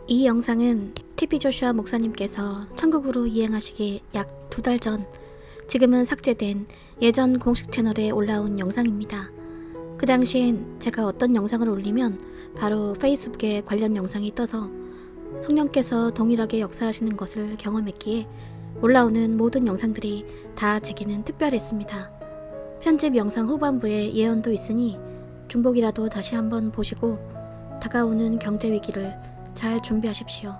이 영상은 TB 조슈아 목사님께서 천국으로 이행하시기 약 2달 전, 지금은 삭제된 예전 공식 채널에 올라온 영상입니다. 그 당시엔 제가 어떤 영상을 올리면 바로 페이스북에 관련 영상이 떠서 성령께서 동일하게 역사하시는 것을 경험했기에 올라오는 모든 영상들이 다 제게는 특별했습니다. 편집 영상 후반부에 예언도 있으니 중복이라도 다시 한번 보시고 다가오는 경제 위기를 잘 준비하십시오.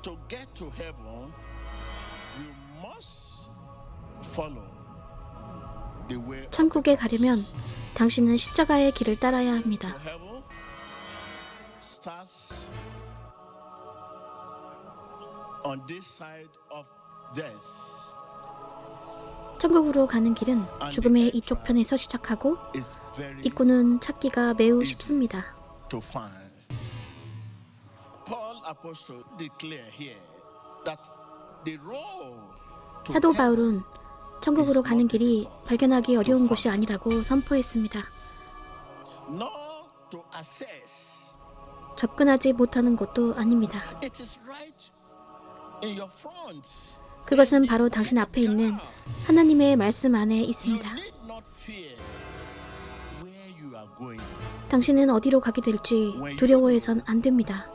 To get to heaven, you must follow the way. 천국에 가려면 당신은 십자가의 길을 따라야 합니다. To heaven starts on this side of death. 천국으로 가는 길은 죽음의 이쪽 편에서 시작하고 It's very 입구는 찾기가 매우 쉽습니다. to find. Paul Apostle declare here that the road to 사도 heaven 바울은 천국으로 가는 길이 발견하기 어려운 곳이 아니라고 선포했습니다. nor to access. 접근하지 못하는 곳도 아닙니다. It is right in your front. 그것은 바로 당신 앞에 있는 하나님의 말씀 안에 You 있습니다. need not fear where you are going. 당신은 어디로 가게 될지 두려워해선 안 됩니다.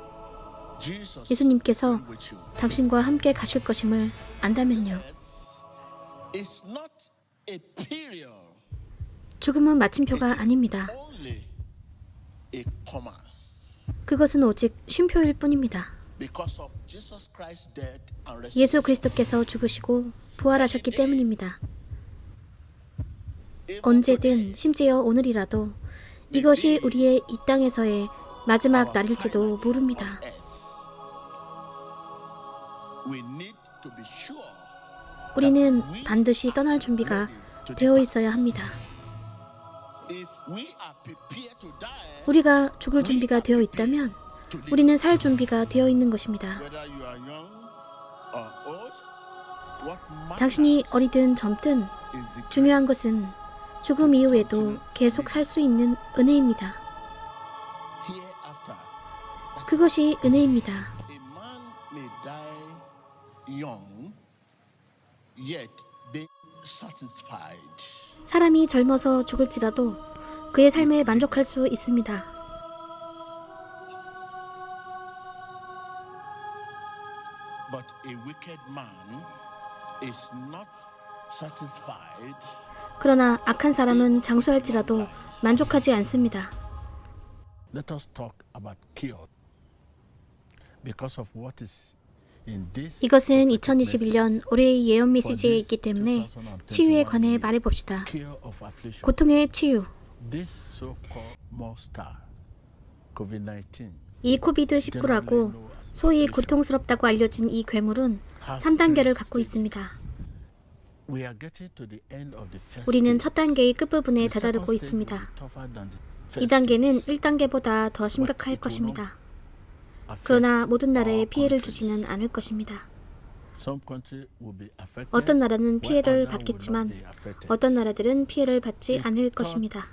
Jesus 예수님께서 is with you. 당신과 함께 가실 것임을 안다면요. It's not a period, 죽음은 마침표가 아닙니다. only a comma. 그것은 오직 쉼표일 뿐입니다. Because of Jesus Christ's death and resurrection. 예수 그리스도께서 죽으시고 부활하셨기 때문입니다. 언제든 심지어 오늘이라도 이것이 우리의 이 땅에서의 마지막 날일지도 모릅니다. We need to be sure 우리는 반드시 떠날 준비가 되어 있어야 합니다. if we are prepared to die, 우리가 죽을 준비가 되어 있다면 우리는 살 준비가 되어 있는 것입니다. whether you are young or old, what 당신이 어리든 젊든 is the 중요한 것은 죽음 이후에도 계속 살 수 있는 은혜입니다. hereafter. 그것이 은혜입니다. A man may die young, yet be satisfied. 사람이 젊어서 죽을지라도 그의 삶에 만족할 수 있습니다. But a wicked man is not satisfied. 그러나 악한 사람은 장수할지라도 만족하지 않습니다. Let us talk about cure. Because of what is in this 이것은 2021년 올해의 예언 메시지에 있기 때문에 치유에 관해 말해봅시다. cure of affliction. 고통의 치유. This so-called monster, COVID-19, 이 코비드19라고 소위 고통스럽다고 알려진 이 괴물은 3단계를 갖고 있습니다. we are getting to the end of the first 우리는 stage. 첫 단계의 끝부분에 The 다다르고 second stage will 있습니다. be tougher than the 이 first 단계는 1단계보다 더 심각할 것입니다. affect 그러나 모든 나라에 all 피해를 countries. 주지는 않을 것입니다. Some country will be affected, 어떤 나라는 while 피해를 other will 받겠지만 not be affected. 어떤 나라들은 피해를 받지 The 않을 third 것입니다.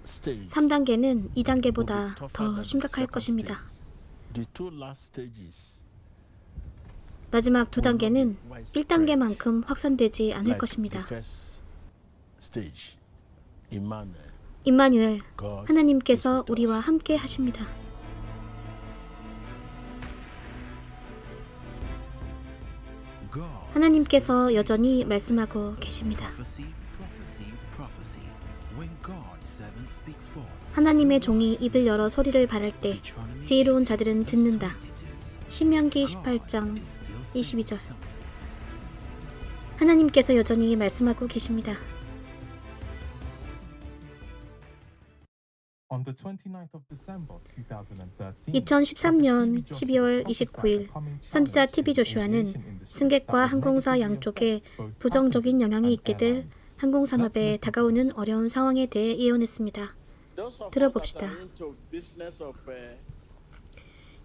stage 3단계는 2단계보다 더 심각할 것입니다. The two last stages 마지막 두 단계는 1단계만큼 확산되지 않을 like 것입니다. the first stage. Emmanuel, 임마누엘, God 하나님께서 is with us. 우리와 함께 하십니다. 하나님께서 여전히 말씀하고 계십니다. 하나님의 종이 입을 열어 소리를 발할 때 지혜로운 자들은 듣는다. 신명기 18장 22절. 하나님께서 여전히 말씀하고 계십니다. On the 29th of December 2013, 2013년 12월 29일 선지자 TB 조슈아는 승객과 항공사 양쪽에 부정적인 영향이 있게 될 항공산업에 다가오는 어려운 상황에 대해 예언했습니다. 들어봅시다.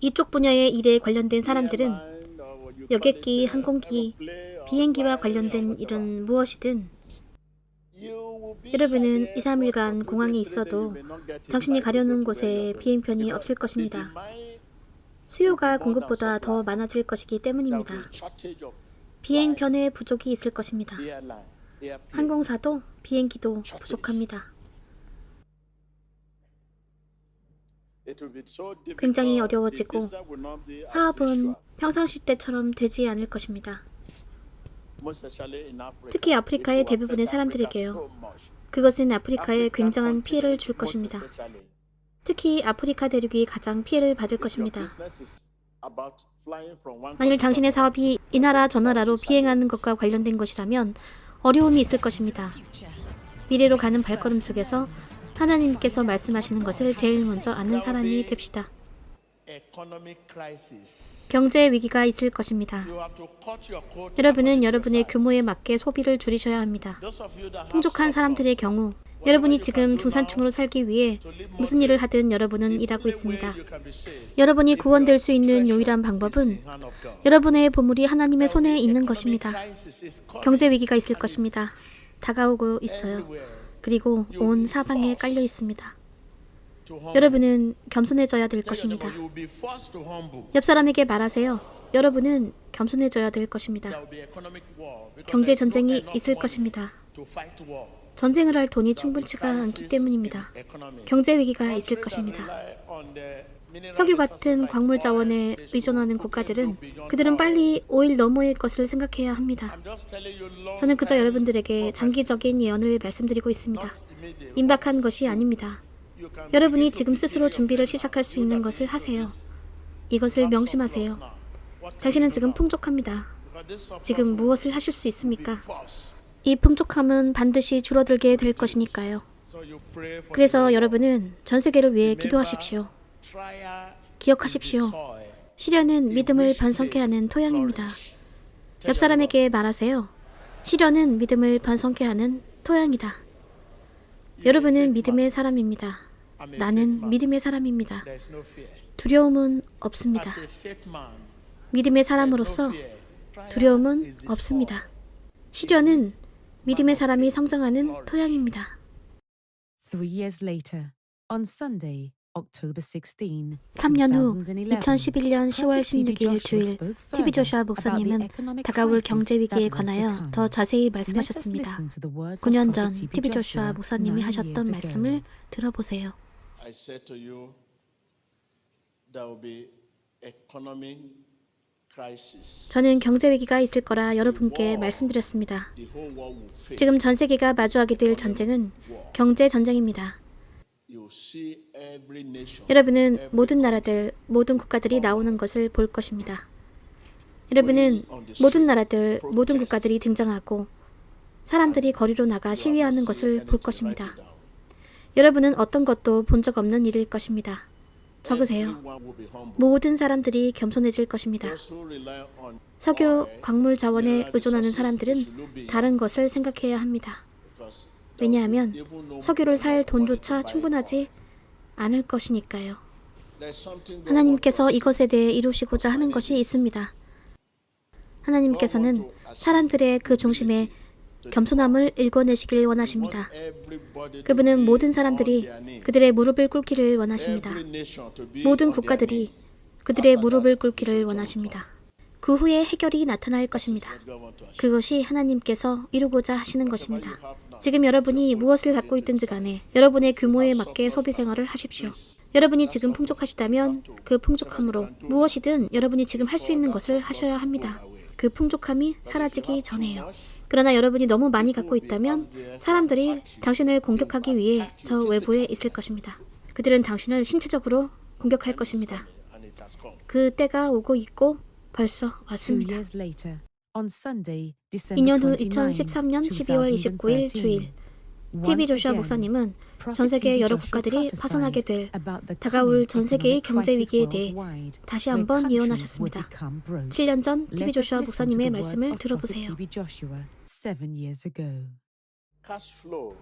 이쪽 분야의 일에 관련된 사람들은 여객기, 항공기, 비행기와 관련된 일은 무엇이든 여러분은 2, 3일간 공항에 있어도 당신이 가려는 곳에 비행편이 없을 것입니다. 수요가 공급보다 더 많아질 것이기 때문입니다. 비행편의 부족이 있을 것입니다. 항공사도 비행기도 부족합니다. 굉장히 어려워지고 사업은 평상시 때처럼 되지 않을 것입니다. 특히 아프리카의 대부분의 사람들에게요. 그것은 아프리카에 굉장한 피해를 줄 것입니다. 특히 아프리카 대륙이 가장 피해를 받을 것입니다. 만일 당신의 사업이 이 나라 저 나라로 비행하는 것과 관련된 것이라면 어려움이 있을 것입니다. 미래로 가는 발걸음 속에서 하나님께서 말씀하시는 것을 제일 먼저 아는 사람이 됩시다. 경제 위기가 있을 것입니다. 여러분은 여러분의 규모에 맞게 소비를 줄이셔야 합니다. 풍족한 사람들의 경우 여러분이 지금 중산층으로 살기 위해 무슨 일을 하든 여러분은 일하고 있습니다. 여러분이 구원될 수 있는 유일한 방법은 여러분의 보물이 하나님의 손에 있는 것입니다. 경제 위기가 있을 것입니다. 다가오고 있어요. 그리고 온 사방에 깔려 있습니다. 여러분은 겸손해져야 될 것입니다. 옆 사람에게 말하세요. 여러분은 겸손해져야 될 것입니다. 경제 전쟁이 있을 것입니다. 전쟁을 할 돈이 충분치가 않기 때문입니다. 경제 위기가 있을 것입니다. 석유 같은 광물 자원에 의존하는 국가들은 그들은 빨리 오일 너머의 것을 생각해야 합니다. 저는 그저 여러분들에게 장기적인 예언을 말씀드리고 있습니다. 임박한 것이 아닙니다. 여러분이 지금 스스로 준비를 시작할 수 있는 것을 하세요. 이것을 명심하세요. 당신은 지금 풍족합니다. 지금 무엇을 하실 수 있습니까? 이 풍족함은 반드시 줄어들게 될 것이니까요. 그래서 여러분은 전 세계를 위해 기도하십시오. 기억하십시오. 시련은 믿음을 번성케 하는 토양입니다. 옆 사람에게 말하세요. 시련은 믿음을 번성케 하는 토양이다. 여러분은 믿음의 사람입니다. 나는 믿음의 사람입니다. 두려움은 없습니다. 믿음의 사람으로서 두려움은 없습니다. 시련은 믿음의 사람이 성장하는 토양입니다. 3 years later, on Sunday, October 16, 3년 후 2011, 2011년 10월 16일 주일 TV 조슈아 목사님은 다가올 경제 위기에 관하여 더 자세히 말씀하셨습니다. 9년 전 TV 조슈아 목사님이 하셨던 말씀을 들어보세요. I said to you, there will be economic crisis. 저는 경제 위기가 있을 거라 여러분께 말씀드렸습니다. The whole world will face. 지금 전 세계가 마주하게 될 전쟁은 경제 전쟁입니다. You see every nation. 여러분은 모든 나라들, 모든 국가들이 나오는 것을 볼 것입니다. 여러분은 모든 나라들, 모든 국가들이 등장하고 사람들이 거리로 나가 시위하는 것을 볼 것입니다. 여러분은 어떤 것도 본 적 없는 일일 것입니다. 적으세요. Everyone will be humble. 모든 사람들이 겸손해질 것입니다. Those who rely on 석유, oil, 광물 자원에 mineral 의존하는 resources 사람들은 should look beyond, 다른 것을 생각해야 합니다. because 왜냐하면 even though 석유를 살 money 돈조차 to buy 충분하지 않을 것이니까요. there's something God 하나님께서 wants us 이것에 대해 이루시고자 하는 것이 있습니다. 하나님께서는 사람들의 그 중심에 겸손함을 일궈내시길 원하십니다. everybody to 그분은 be 모든 on 사람들이 their knee. 그들의 무릎을 꿇기를 원하십니다. Every nation to be 모든 on their 국가들이 knee. 그들의 무릎을 꿇기를 원하십니다. 그 후에 해결이 나타날 것입니다. God want to achieve. 그것이 하나님께서 이루고자 하시는 것입니다. 지금 여러분이 무엇을 갖고 있든지 간에 여러분의 규모에 맞게 소비 생활을 하십시오. 여러분이 지금 풍족하시다면 그 풍족함으로 무엇이든 여러분이 지금 할 수 있는 것을 하셔야 합니다. 그 풍족함이 사라지기 전에요. 그러나 여러분이 너무 많이 갖고 있다면 사람들이 당신을 공격하기 위해 저 외부에 있을 것입니다. 그들은 당신을 신체적으로 공격할 것입니다. And it has come. 그 때가 오고 있고 벌써 2 왔습니다. years later, on Sunday, December 2년 후 29, 2013년 12월 29일 주일 TV 조슈아 목사님은 전 세계 여러 국가들이 파산하게 될 다가올 전 세계의 경제 위기에 대해 다시 한번 예언하셨습니다. 7년 전 TV 조슈아 목사님의 말씀을 들어보세요. Cash flow.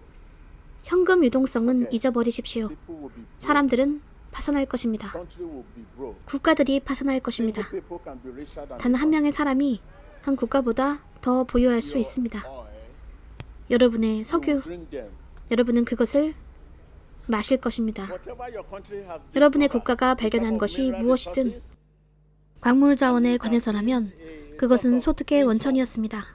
현금 유동성은 잊어버리십시오. People will be broke. 사람들은 파산할 것입니다. Country will be broke. 국가들이 파산할 것입니다. People can be richer than 단 한 명의 사람이 한 국가보다 더 보유할 수 있습니다. oil. 여러분의 석유, Drink them. 여러분은 그것을 마실 것입니다. Whatever your country have 여러분의 discovered, 국가가 발견한 whatever 것이 mineral 무엇이든 resources, 광물 자원에 관해서라면 그것은 소득의 원천이었습니다.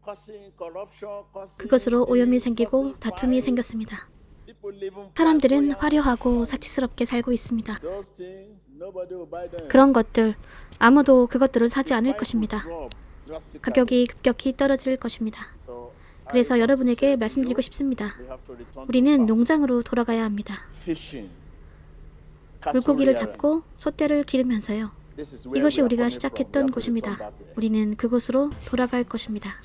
causing corruption, causing 그것으로 오염이 things, 생기고 causing 다툼이 violence. 생겼습니다. People living 사람들은 flamboyant. 화려하고 사치스럽게 살고 있습니다. Those things, nobody will buy them. 그런 것들, 아무도 그것들을 사지 않을 Price 것입니다. will drop drastically. 가격이 급격히 떨어질 것입니다. So, 그래서 I 여러분에게 say 말씀드리고 you, 싶습니다. we have to return to 우리는 farm. 농장으로 돌아가야 합니다. Fishing, cattle 물고기를 rearing. 잡고 소떼를 기르면서요. This is where 이것이 we are 우리가 coming from. We 시작했던 have to 곳입니다. return back there. 우리는 그곳으로 돌아갈 것입니다.